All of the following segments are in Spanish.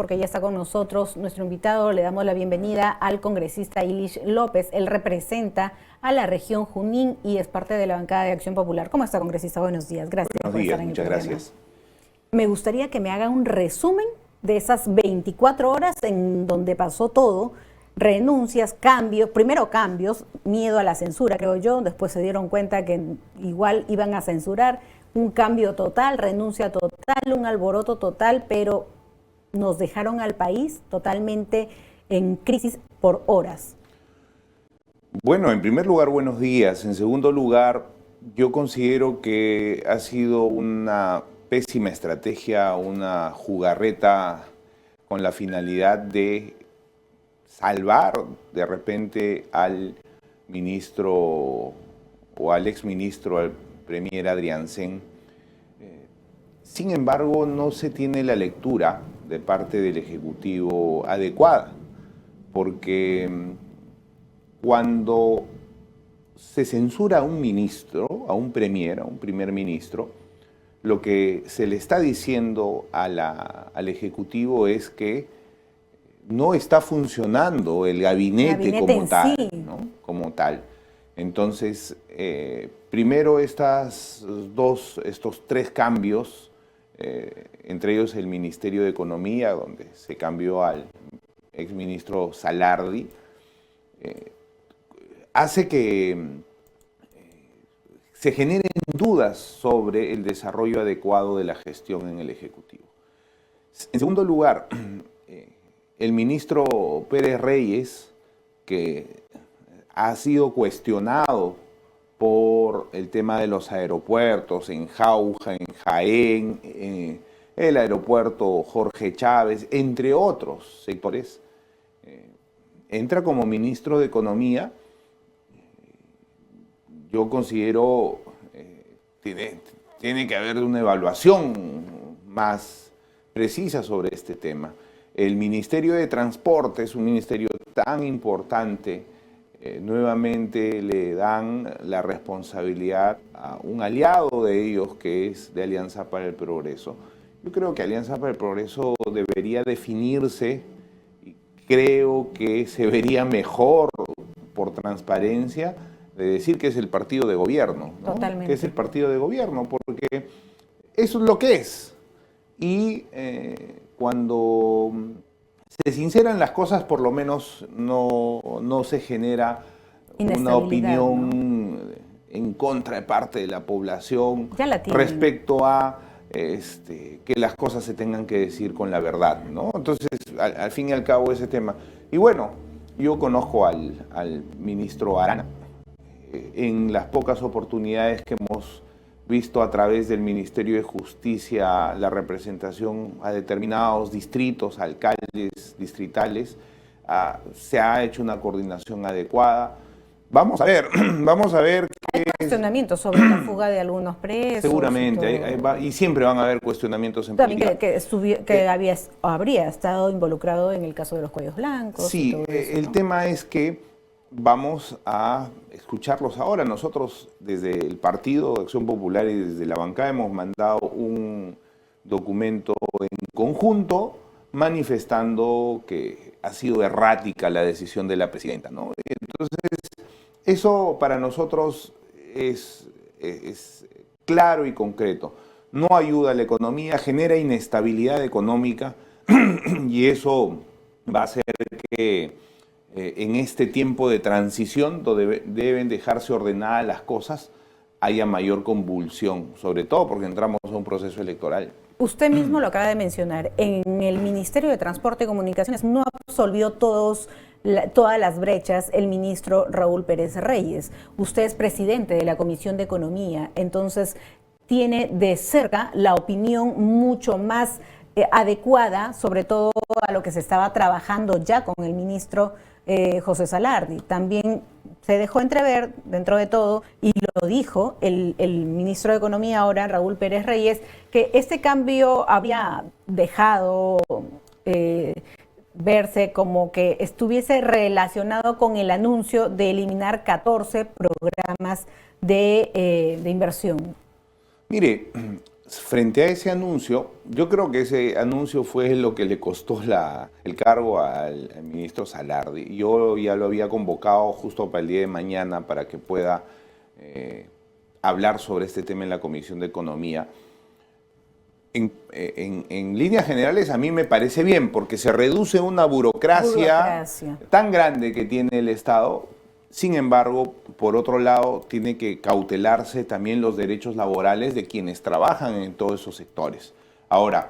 porque ya está con nosotros nuestro invitado. Le damos la bienvenida al congresista Ilish López. Él representa a la región Junín y es parte de la bancada de Acción Popular. ¿Cómo está, congresista? Buenos días. Gracias por estar en el programa. Muchas gracias. Me gustaría que me haga un resumen de esas 24 horas en donde pasó todo. Renuncias, cambios, primero cambios, miedo a la censura, creo yo. Después se dieron cuenta que igual iban a censurar. Un cambio total, renuncia total, un alboroto total, pero nos dejaron al país totalmente en crisis por horas. Bueno, en primer lugar, buenos días. En segundo lugar, yo considero que ha sido una pésima estrategia, una jugarreta con la finalidad de salvar de repente al ministro o al exministro, al premier Adrián Sen. Sin embargo, no se tiene la lectura de parte del Ejecutivo adecuada, porque cuando se censura a un ministro, a un premier, a un primer ministro, lo que se le está diciendo al Ejecutivo es que no está funcionando el gabinete como tal, sí, ¿no? Como tal. Entonces, primero estos tres cambios, entre ellos el Ministerio de Economía, donde se cambió al exministro Salardi, hace que se generen dudas sobre el desarrollo adecuado de la gestión en el Ejecutivo. En segundo lugar, el ministro Pérez Reyes, que ha sido cuestionado por el tema de los aeropuertos en Jauja, en Jaén, el aeropuerto Jorge Chávez, entre otros sectores, entra como ministro de Economía. Yo considero tiene que haber una evaluación más precisa sobre este tema. El Ministerio de Transporte es un ministerio tan importante, nuevamente le dan la responsabilidad a un aliado de ellos que es de Alianza para el Progreso. Yo creo que Alianza para el Progreso debería definirse y creo que se vería mejor por transparencia de decir que es el partido de gobierno, ¿no? Totalmente. Que es el partido de gobierno, porque eso es lo que es. Y cuando se sinceran las cosas, por lo menos no se genera una opinión, ¿no?, en contra de parte de la población respecto a que las cosas se tengan que decir con la verdad, ¿no? Entonces, al fin y al cabo, ese tema. Y bueno, yo conozco al ministro Arana. En las pocas oportunidades que hemos visto a través del Ministerio de Justicia la representación a determinados distritos, alcaldes distritales, se ha hecho una coordinación adecuada. Vamos a ver hay cuestionamientos sobre la fuga de algunos presos. Seguramente, y siempre van a haber cuestionamientos en política. También que habría estado involucrado en el caso de los cuellos blancos. Sí, y todo eso, el tema es que vamos a escucharlos ahora. Nosotros desde el Partido de Acción Popular y desde la bancada hemos mandado un documento en conjunto manifestando que ha sido errática la decisión de la presidenta, ¿no? Entonces, eso para nosotros es claro y concreto. No ayuda a la economía, genera inestabilidad económica y eso va a hacer que en este tiempo de transición, donde deben dejarse ordenadas las cosas, haya mayor convulsión, sobre todo porque entramos a un proceso electoral. Usted mismo lo acaba de mencionar, en el Ministerio de Transporte y Comunicaciones no absolvió todas las brechas el ministro Raúl Pérez Reyes. Usted es presidente de la Comisión de Economía, entonces tiene de cerca la opinión mucho más adecuada, sobre todo a lo que se estaba trabajando ya con el ministro José Salardi. También se dejó entrever dentro de todo, y lo dijo el ministro de Economía ahora, Raúl Pérez Reyes, que este cambio había dejado verse como que estuviese relacionado con el anuncio de eliminar 14 programas de inversión. Mire, frente a ese anuncio, yo creo que ese anuncio fue lo que le costó el cargo al ministro Salardi. Yo ya lo había convocado justo para el día de mañana para que pueda hablar sobre este tema en la Comisión de Economía. En líneas generales a mí me parece bien, porque se reduce una burocracia tan grande que tiene el Estado. Sin embargo, por otro lado, tiene que cautelarse también los derechos laborales de quienes trabajan en todos esos sectores. Ahora,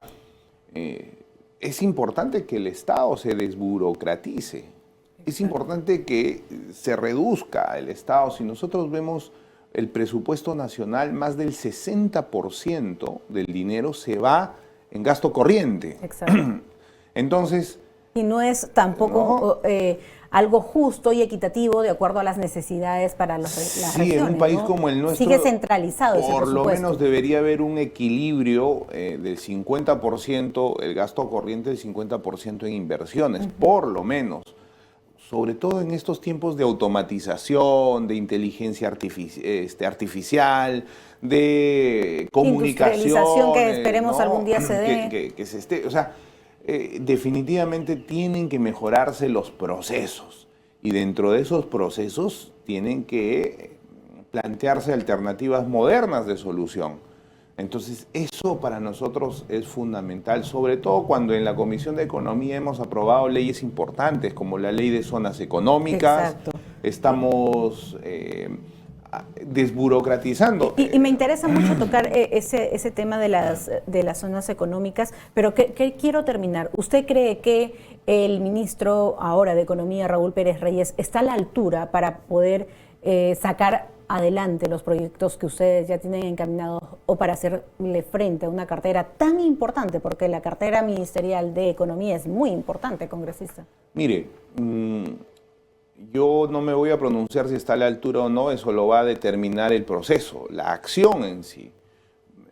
es importante que el Estado se desburocratice. Es importante que se reduzca el Estado. Si nosotros vemos el presupuesto nacional, más del 60% del dinero se va en gasto corriente. Exacto. Entonces... Y no es tampoco algo justo y equitativo de acuerdo a las necesidades para las regiones. Sí, en un país como el nuestro... Sigue centralizado ese presupuesto. Por lo menos debería haber un equilibrio del 50%, el gasto corriente, del 50% en inversiones, por lo menos. Sobre todo en estos tiempos de automatización, de inteligencia artificial, de comunicación. Industrialización que esperemos algún día se dé. Que se esté, o sea, definitivamente tienen que mejorarse los procesos. Y dentro de esos procesos tienen que plantearse alternativas modernas de solución. Entonces, eso para nosotros es fundamental, sobre todo cuando en la Comisión de Economía hemos aprobado leyes importantes, como la Ley de Zonas Económicas. Exacto. Estamos desburocratizando. Y me interesa mucho tocar ese tema de las zonas económicas, pero que quiero terminar. ¿Usted cree que el ministro ahora de Economía, Raúl Pérez Reyes, está a la altura para poder sacar adelante los proyectos que ustedes ya tienen encaminados o para hacerle frente a una cartera tan importante? Porque la cartera ministerial de Economía es muy importante, congresista. Mire, yo no me voy a pronunciar si está a la altura o no, eso lo va a determinar el proceso, la acción en sí.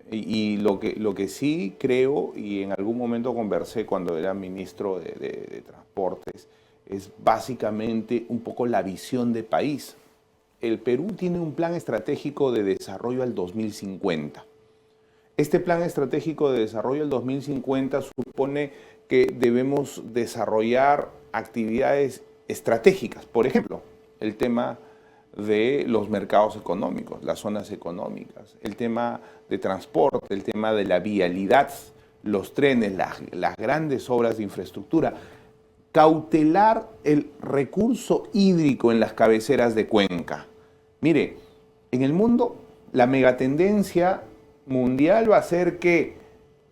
Y lo que sí creo, y en algún momento conversé cuando era ministro de Transportes, es básicamente un poco la visión de país. El Perú tiene un plan estratégico de desarrollo al 2050. Este plan estratégico de desarrollo al 2050 supone que debemos desarrollar actividades estratégicas. Por ejemplo, el tema de los mercados económicos, las zonas económicas, el tema de transporte, el tema de la vialidad, los trenes, las grandes obras de infraestructura. Cautelar el recurso hídrico en las cabeceras de cuenca. Mire, en el mundo la megatendencia mundial va a ser que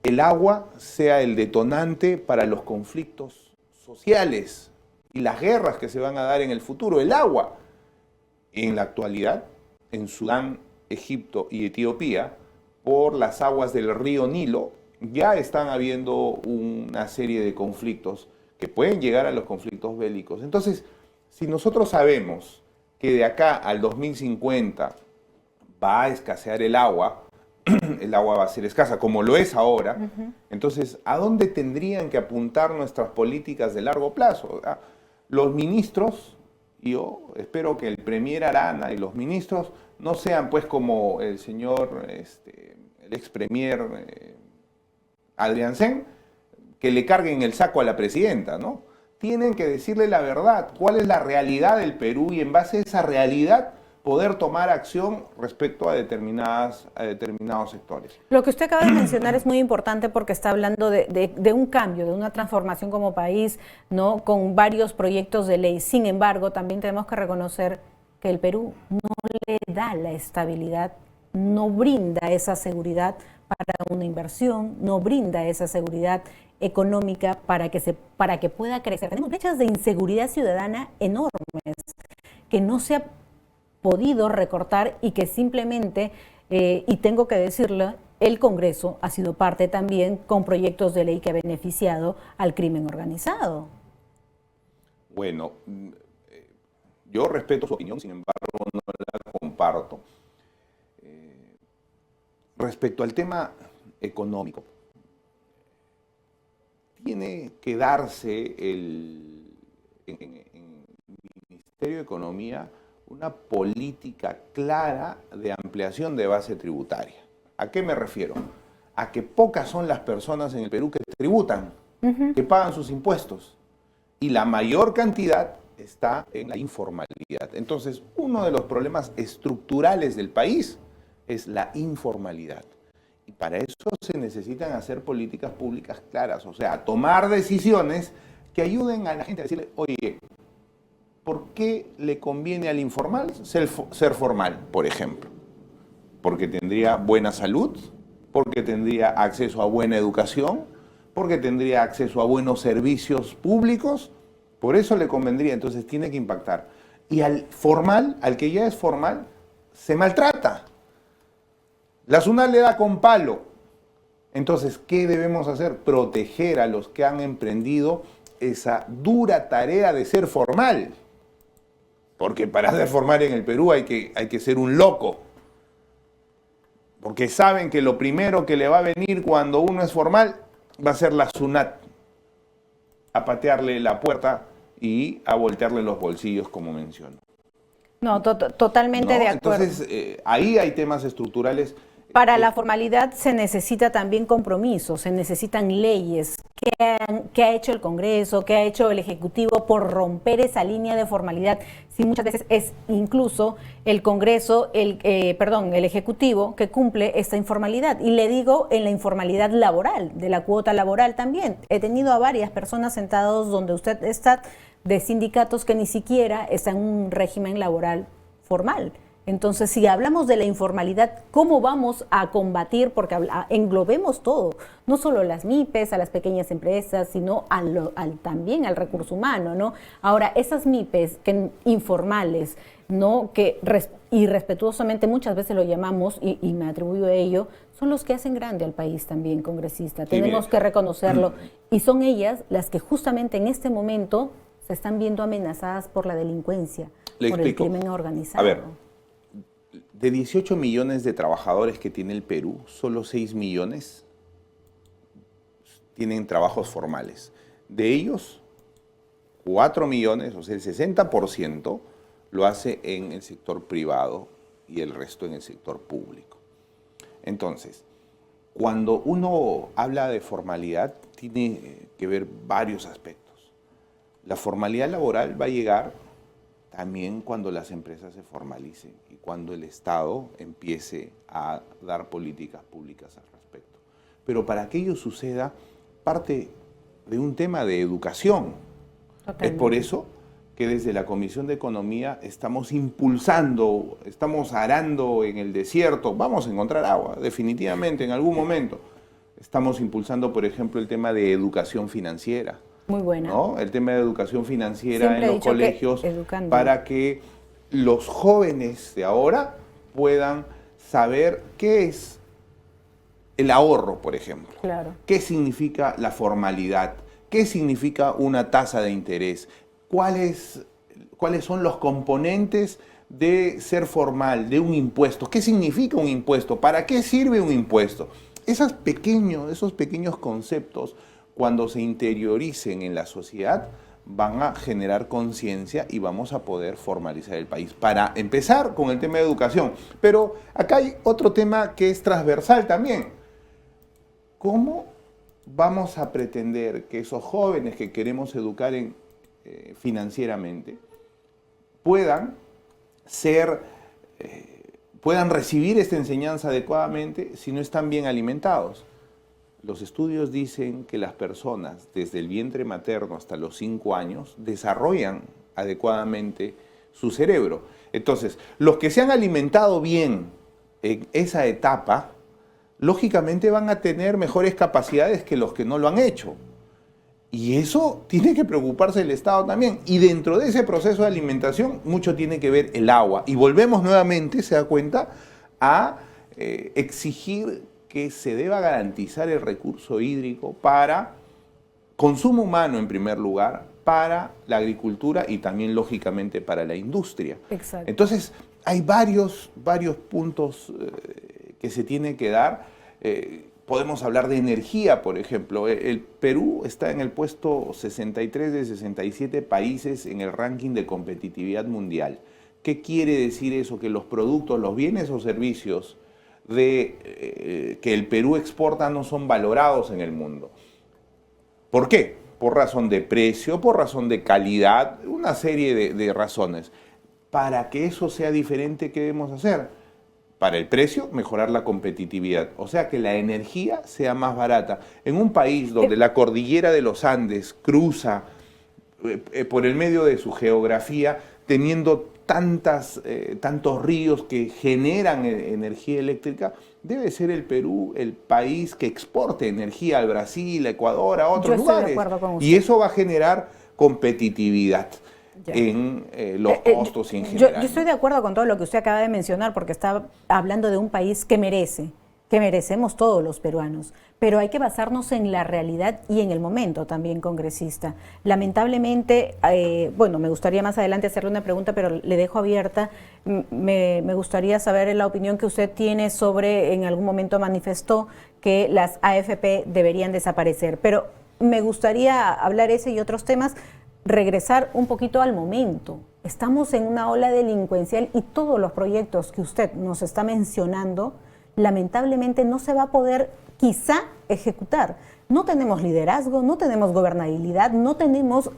el agua sea el detonante para los conflictos sociales y las guerras que se van a dar en el futuro. El agua, en la actualidad, en Sudán, Egipto y Etiopía, por las aguas del río Nilo, ya están habiendo una serie de conflictos que pueden llegar a los conflictos bélicos. Entonces, si nosotros sabemos que de acá al 2050 va a escasear el agua va a ser escasa, como lo es ahora, entonces, ¿a dónde tendrían que apuntar nuestras políticas de largo plazo? Los ministros, yo espero que el premier Arana y los ministros no sean pues como el señor, el ex premier Adrián Sen, que le carguen el saco a la presidenta, ¿no? Tienen que decirle la verdad, cuál es la realidad del Perú y en base a esa realidad poder tomar acción respecto a determinados sectores. Lo que usted acaba de mencionar es muy importante porque está hablando de un cambio, de una transformación como país, ¿no? Con varios proyectos de ley. Sin embargo, también tenemos que reconocer que el Perú no le da la estabilidad, no brinda esa seguridad para una inversión, no brinda esa seguridad económica para que pueda crecer. Tenemos brechas de inseguridad ciudadana enormes que no se ha podido recortar y que simplemente, y tengo que decirlo, el Congreso ha sido parte también con proyectos de ley que ha beneficiado al crimen organizado. Bueno, yo respeto su opinión, sin embargo no la comparto. Respecto al tema económico, tiene que darse en el Ministerio de Economía una política clara de ampliación de base tributaria. ¿A qué me refiero? a que pocas son las personas en el Perú que tributan, que pagan sus impuestos. Y la mayor cantidad está en la informalidad. Entonces, uno de los problemas estructurales del país es la informalidad. Y para eso se necesitan hacer políticas públicas claras, o sea, tomar decisiones que ayuden a la gente a decirle, oye, ¿por qué le conviene al informal ser formal, por ejemplo? Porque tendría buena salud, porque tendría acceso a buena educación, porque tendría acceso a buenos servicios públicos, por eso le convendría, entonces tiene que impactar. Y al formal, al que ya es formal, se maltrata. La SUNAT le da con palo. Entonces, ¿qué debemos hacer? Proteger a los que han emprendido esa dura tarea de ser formal. Porque para ser formal en el Perú hay que ser un loco. Porque saben que lo primero que le va a venir cuando uno es formal va a ser la SUNAT. A patearle la puerta y a voltearle los bolsillos, como menciono. No, totalmente ¿No? de acuerdo. Entonces, ahí hay temas estructurales. Para la formalidad se necesita también compromiso, se necesitan leyes. ¿Qué ha hecho el Congreso? ¿Qué ha hecho el Ejecutivo por romper esa línea de formalidad? Si muchas veces es incluso el Congreso, el Ejecutivo que cumple esta informalidad. Y le digo en la informalidad laboral, de la cuota laboral también. He tenido a varias personas sentados donde usted está, de sindicatos que ni siquiera están en un régimen laboral formal. Entonces, si hablamos de la informalidad, ¿cómo vamos a combatir? Porque englobemos todo, no solo las MIPES, a las pequeñas empresas, sino también al recurso humano, ¿no? Ahora, esas MIPES informales, ¿no? Que irrespetuosamente muchas veces lo llamamos, y me atribuyo a ello, son los que hacen grande al país también, congresista. Sí, tenemos que reconocerlo. Y son ellas las que justamente en este momento se están viendo amenazadas por la delincuencia, por el crimen organizado. A ver, de 18 millones de trabajadores que tiene el Perú, solo 6 millones tienen trabajos formales. De ellos, 4 millones, o sea, el 60% lo hace en el sector privado y el resto en el sector público. Entonces, cuando uno habla de formalidad, tiene que ver varios aspectos. La formalidad laboral va a llegar también cuando las empresas se formalicen y cuando el Estado empiece a dar políticas públicas al respecto. Pero para que ello suceda, parte de un tema de educación. Totalmente. Es por eso que desde la Comisión de Economía estamos impulsando, estamos arando en el desierto, vamos a encontrar agua, definitivamente, en algún momento. Estamos impulsando, por ejemplo, el tema de educación financiera. Muy buena. ¿No? El tema de educación financiera siempre en los colegios para que los jóvenes de ahora puedan saber qué es el ahorro, por ejemplo. Claro. ¿Qué significa la formalidad? ¿Qué significa una tasa de interés? ¿Cuáles son los componentes de ser formal, de un impuesto? ¿Qué significa un impuesto? ¿Para qué sirve un impuesto? Esos pequeños conceptos, cuando se interioricen en la sociedad, van a generar conciencia y vamos a poder formalizar el país. Para empezar con el tema de educación. Pero acá hay otro tema que es transversal también. ¿Cómo vamos a pretender que esos jóvenes que queremos educar financieramente puedan recibir esta enseñanza adecuadamente si no están bien alimentados? Los estudios dicen que las personas desde el vientre materno hasta los 5 años desarrollan adecuadamente su cerebro. Entonces, los que se han alimentado bien en esa etapa, lógicamente van a tener mejores capacidades que los que no lo han hecho. Y eso tiene que preocuparse el Estado también. Y dentro de ese proceso de alimentación, mucho tiene que ver el agua. Y volvemos nuevamente, se da cuenta, a exigir que se deba garantizar el recurso hídrico para consumo humano en primer lugar, para la agricultura y también lógicamente para la industria. Exacto. Entonces hay varios puntos que se tienen que dar. Podemos hablar de energía, por ejemplo. El Perú está en el puesto 63 de 67 países en el ranking de competitividad mundial. ¿Qué quiere decir eso? Que los productos, los bienes o servicios de que el Perú exporta no son valorados en el mundo. ¿Por qué? Por razón de precio, por razón de calidad, una serie de razones. Para que eso sea diferente, ¿qué debemos hacer? Para el precio, mejorar la competitividad. O sea, que la energía sea más barata. En un país donde la cordillera de los Andes cruza por el medio de su geografía, teniendo tantos ríos que generan energía eléctrica, debe ser el Perú el país que exporte energía al Brasil, a Ecuador, a otros lugares. De acuerdo con usted. Y eso va a generar competitividad en los costos en general. Yo estoy de acuerdo con todo lo que usted acaba de mencionar, porque está hablando de un país que merecemos todos los peruanos, pero hay que basarnos en la realidad y en el momento también, congresista. Lamentablemente, bueno, me gustaría más adelante hacerle una pregunta, pero le dejo abierta. Me gustaría saber la opinión que usted tiene sobre, en algún momento manifestó que las AFP deberían desaparecer, pero me gustaría hablar ese y otros temas, regresar un poquito al momento. Estamos en una ola delincuencial y todos los proyectos que usted nos está mencionando, lamentablemente no se va a poder quizá ejecutar. No tenemos liderazgo, no tenemos gobernabilidad, no tenemos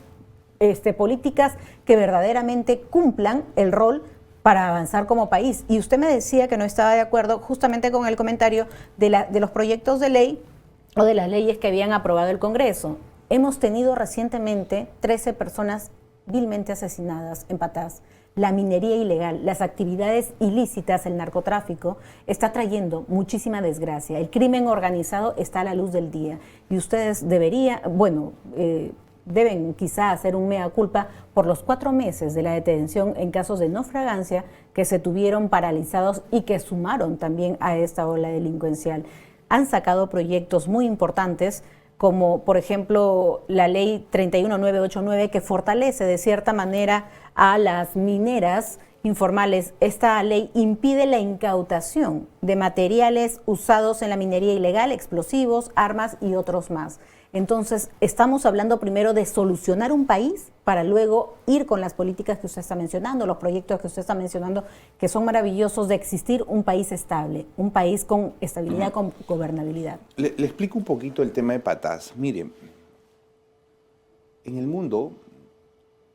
políticas que verdaderamente cumplan el rol para avanzar como país. Y usted me decía que no estaba de acuerdo justamente con el comentario de los proyectos de ley o de las leyes que habían aprobado el Congreso. Hemos tenido recientemente 13 personas vilmente asesinadas en Patás. La minería ilegal, las actividades ilícitas, el narcotráfico, está trayendo muchísima desgracia. El crimen organizado está a la luz del día. Y ustedes deben quizá hacer un mea culpa por los 4 meses de la detención en casos de no fragancia que se tuvieron paralizados y que sumaron también a esta ola delincuencial. Han sacado proyectos muy importantes, como por ejemplo la ley 31989, que fortalece de cierta manera a las mineras informales. Esta ley impide la incautación de materiales usados en la minería ilegal, explosivos, armas y otros más. Entonces, estamos hablando primero de solucionar un país para luego ir con las políticas que usted está mencionando, los proyectos que usted está mencionando, que son maravillosos, de existir un país estable, un país con estabilidad, con gobernabilidad. Le explico un poquito el tema de Patás. Miren, en el mundo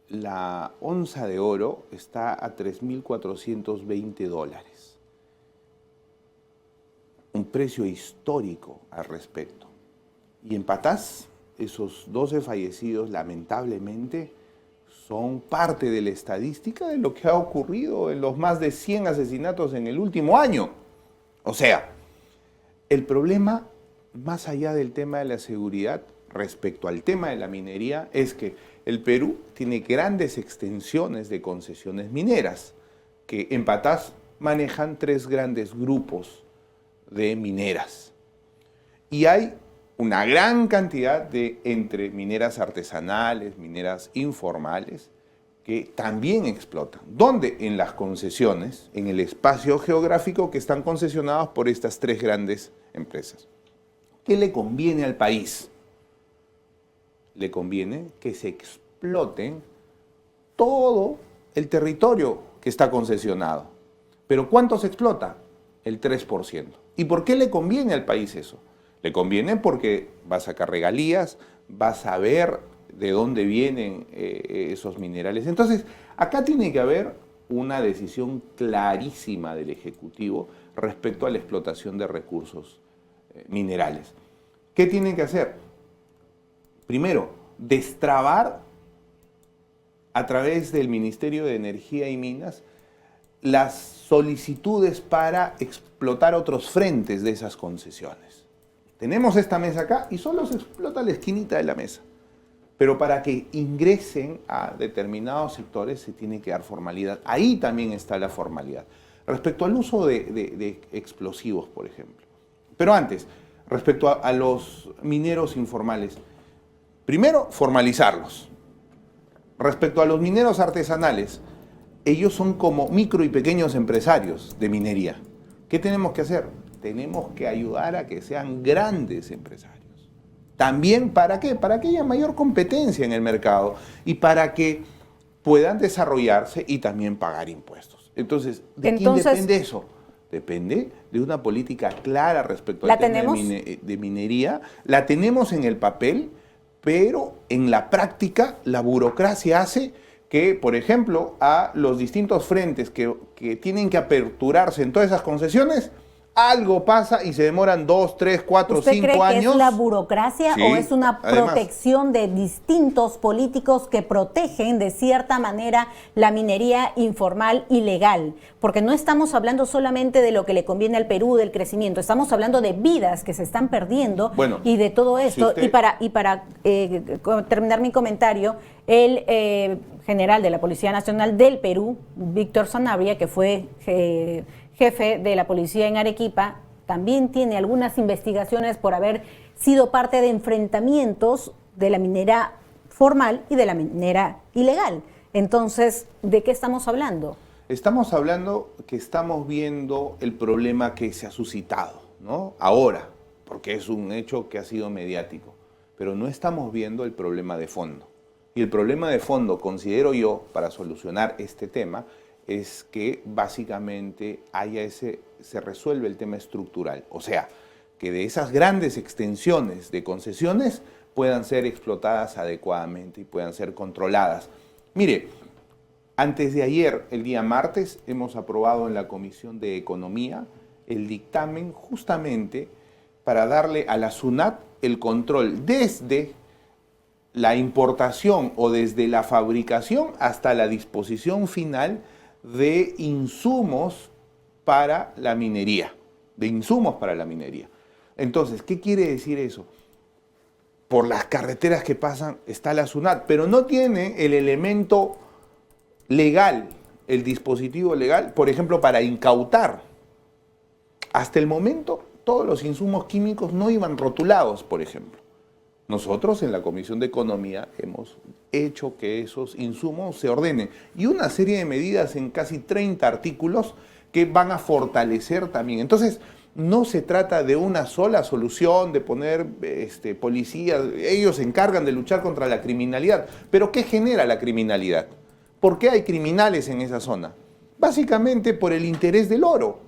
la onza de oro está a $3.420. Un precio histórico al respecto. Y en Patás, esos 12 fallecidos, lamentablemente, son parte de la estadística de lo que ha ocurrido en los más de 100 asesinatos en el último año. O sea, el problema, más allá del tema de la seguridad, respecto al tema de la minería, es que el Perú tiene grandes extensiones de concesiones mineras, que en Patás manejan 3 grandes grupos de mineras. Y hay una gran cantidad de entre mineras artesanales, mineras informales, que también explotan. ¿Dónde? En las concesiones, en el espacio geográfico que están concesionados por estas 3 grandes empresas. ¿Qué le conviene al país? Le conviene que se exploten todo el territorio que está concesionado. ¿Pero cuánto se explota? El 3%. ¿Y por qué le conviene al país eso? Le conviene porque va a sacar regalías, va a saber de dónde vienen esos minerales. Entonces, acá tiene que haber una decisión clarísima del Ejecutivo respecto a la explotación de recursos minerales. ¿Qué tienen que hacer? Primero, destrabar a través del Ministerio de Energía y Minas las solicitudes para explotar otros frentes de esas concesiones. Tenemos esta mesa acá y solo se explota la esquinita de la mesa. Pero para que ingresen a determinados sectores se tiene que dar formalidad. Ahí también está la formalidad. Respecto al uso de explosivos, por ejemplo. Pero antes, respecto a los mineros informales, primero, formalizarlos. Respecto a los mineros artesanales, ellos son como micro y pequeños empresarios de minería. ¿Qué tenemos que hacer? Tenemos que ayudar a que sean grandes empresarios. También, ¿para qué? Para que haya mayor competencia en el mercado y para que puedan desarrollarse y también pagar impuestos. Entonces, ¿de quién depende eso? Depende de una política clara respecto al tema de minería. La tenemos en el papel, pero en la práctica la burocracia hace que, por ejemplo, a los distintos frentes que tienen que aperturarse en todas esas concesiones, algo pasa y se demoran 2, 3, 4, 5 años. ¿Usted cree que es la burocracia o es una protección de distintos políticos que protegen de cierta manera la minería informal y legal? Porque no estamos hablando solamente de lo que le conviene al Perú, del crecimiento, estamos hablando de vidas que se están perdiendo y de todo esto. Si y para terminar mi comentario, el general de la Policía Nacional del Perú, Víctor Sanabria, que fue jefe de la policía en Arequipa, también tiene algunas investigaciones por haber sido parte de enfrentamientos de la minera formal y de la minera ilegal. Entonces, ¿de qué estamos hablando? Estamos hablando que estamos viendo el problema que se ha suscitado, ¿no? Ahora, porque es un hecho que ha sido mediático, pero no estamos viendo el problema de fondo. Y el problema de fondo, considero yo, para solucionar este tema, es que básicamente se resuelve el tema estructural. O sea, que de esas grandes extensiones de concesiones puedan ser explotadas adecuadamente y puedan ser controladas. Mire, antes de ayer, el día martes, hemos aprobado en la Comisión de Economía el dictamen justamente para darle a la SUNAT el control desde la importación o desde la fabricación hasta la disposición final de insumos para la minería, Entonces, ¿qué quiere decir eso? Por las carreteras que pasan está la SUNAT, pero no tiene el elemento legal, el dispositivo legal, por ejemplo, para incautar. Hasta el momento, todos los insumos químicos no iban rotulados, por ejemplo. Nosotros en la Comisión de Economía hemos hecho que esos insumos se ordenen y una serie de medidas en casi 30 artículos que van a fortalecer también. Entonces, no se trata de una sola solución, de poner policías, ellos se encargan de luchar contra la criminalidad. ¿Pero qué genera la criminalidad? ¿Por qué hay criminales en esa zona? Básicamente por el interés del oro.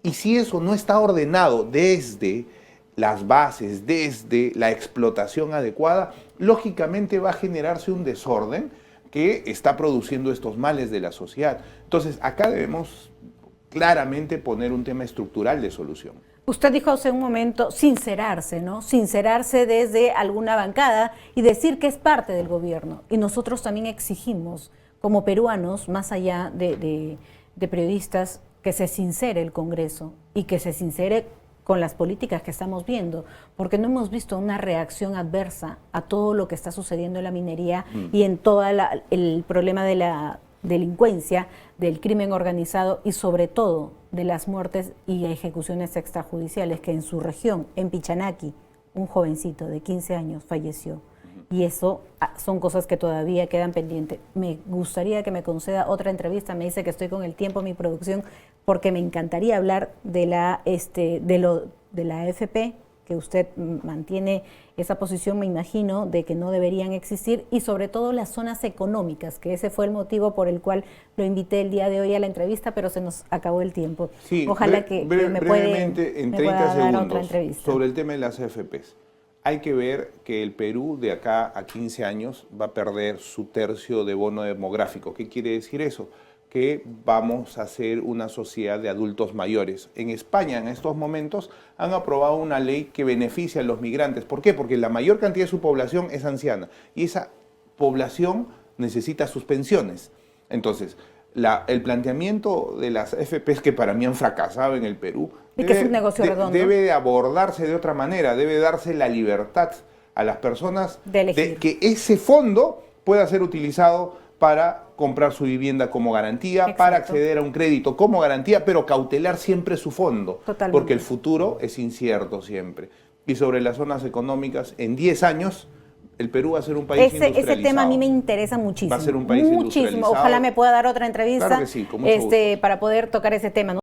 Y si eso no está ordenado desde las bases, desde la explotación adecuada, lógicamente va a generarse un desorden que está produciendo estos males de la sociedad. Entonces, acá debemos claramente poner un tema estructural de solución. Usted dijo hace un momento sincerarse, ¿no? Sincerarse desde alguna bancada y decir que es parte del gobierno. Y nosotros también exigimos, como peruanos, más allá de periodistas, que se sincere el Congreso y que se sincere con las políticas que estamos viendo, porque no hemos visto una reacción adversa a todo lo que está sucediendo en la minería y en todo el problema de la delincuencia, del crimen organizado y sobre todo de las muertes y ejecuciones extrajudiciales, que en su región, en Pichanaki, un jovencito de 15 años falleció. Y eso son cosas que todavía quedan pendientes. Me gustaría que me conceda otra entrevista. Me dice que estoy con el tiempo, mi producción, porque me encantaría hablar de la AFP, que usted mantiene esa posición, me imagino, de que no deberían existir, y sobre todo las zonas económicas, que ese fue el motivo por el cual lo invité el día de hoy a la entrevista, pero se nos acabó el tiempo. Sí, ojalá que me brevemente, en 30 dar otra segundos, entrevista. sobre el tema de las AFPs. Hay que ver que el Perú de acá a 15 años va a perder su tercio de bono demográfico. ¿Qué quiere decir eso? Que vamos a ser una sociedad de adultos mayores. En España, en estos momentos, han aprobado una ley que beneficia a los migrantes. ¿Por qué? Porque la mayor cantidad de su población es anciana y esa población necesita sus pensiones. Entonces, el planteamiento de las AFPs, que para mí han fracasado en el Perú, que es un negocio redondo, debe abordarse de otra manera, debe darse la libertad a las personas de que ese fondo pueda ser utilizado para comprar su vivienda como garantía, Exacto. para acceder a un crédito como garantía, pero cautelar siempre su fondo, Totalmente. Porque el futuro es incierto siempre. Y sobre las zonas económicas, en 10 años, el Perú va a ser un país industrializado. Ese tema a mí me interesa muchísimo. Va a ser un país industrializado. Ojalá me pueda dar otra entrevista Claro que sí, con mucho gusto. para poder tocar ese tema.